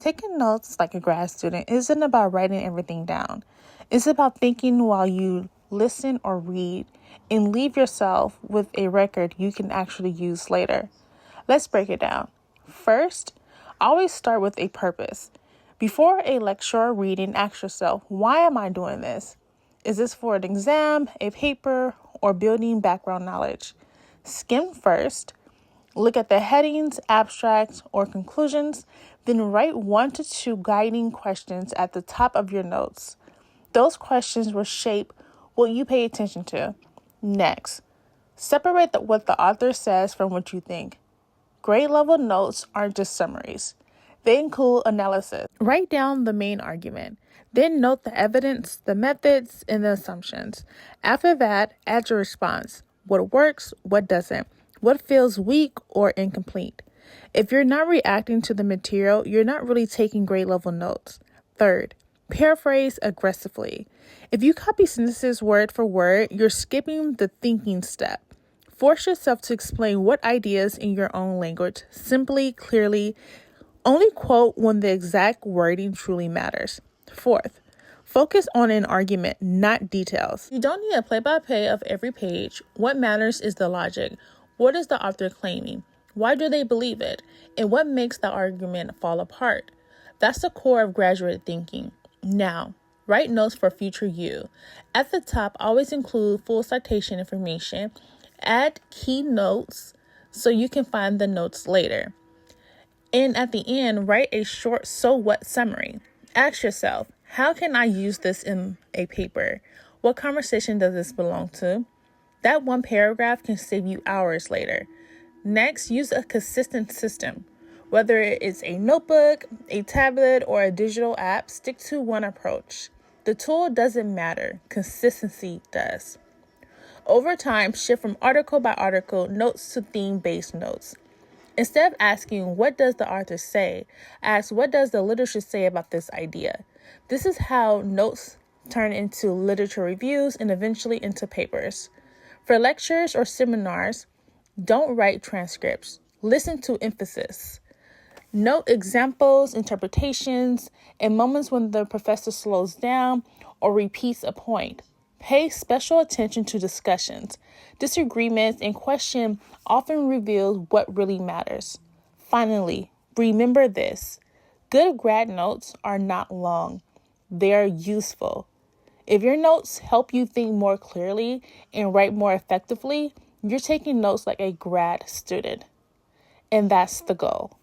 Taking notes like a grad student isn't about writing everything down. It's about thinking while you listen or read and leave yourself with a record you can actually use later. Let's break it down. First, always start with a purpose. Before a lecture or reading, ask yourself, why am I doing this? Is this for an exam, a paper, or building background knowledge? Skim first. Look at the headings, abstracts, or conclusions, then write 1 to 2 guiding questions at the top of your notes. Those questions will shape what you pay attention to. Next, separate what the author says from what you think. Grade level notes aren't just summaries. They include analysis. Write down the main argument. Then note the evidence, the methods, and the assumptions. After that, add your response. What works, what doesn't, what feels weak or incomplete. If you're not reacting to the material, you're not really taking grade level notes. Third, paraphrase aggressively. If you copy sentences word for word, you're skipping the thinking step. Force yourself to explain what ideas in your own language, simply, clearly. Only quote when the exact wording truly matters. Fourth, focus on an argument, not details. You don't need a play-by-play of every page. What matters is the logic. What is the author claiming? Why do they believe it? And what makes the argument fall apart? That's the core of graduate thinking. Now, write notes for future you. At the top, always include full citation information. Add key notes so you can find the notes later. And at the end, write a short so what summary. Ask yourself, how can I use this in a paper? What conversation does this belong to? That one paragraph can save you hours later. Next, use a consistent system. Whether it's a notebook, a tablet, or a digital app, stick to one approach. The tool doesn't matter. Consistency does. Over time, shift from article by article notes to theme-based notes. Instead of asking, what does the author say? Ask, what does the literature say about this idea? This is how notes turn into literature reviews and eventually into papers. For lectures or seminars, don't write transcripts. Listen to emphasis. Note examples, interpretations, and moments when the professor slows down or repeats a point. Pay special attention to discussions. Disagreements and questions often reveal what really matters. Finally, remember this. Good grad notes are not long. They are useful. If your notes help you think more clearly and write more effectively, you're taking notes like a grad student. And that's the goal.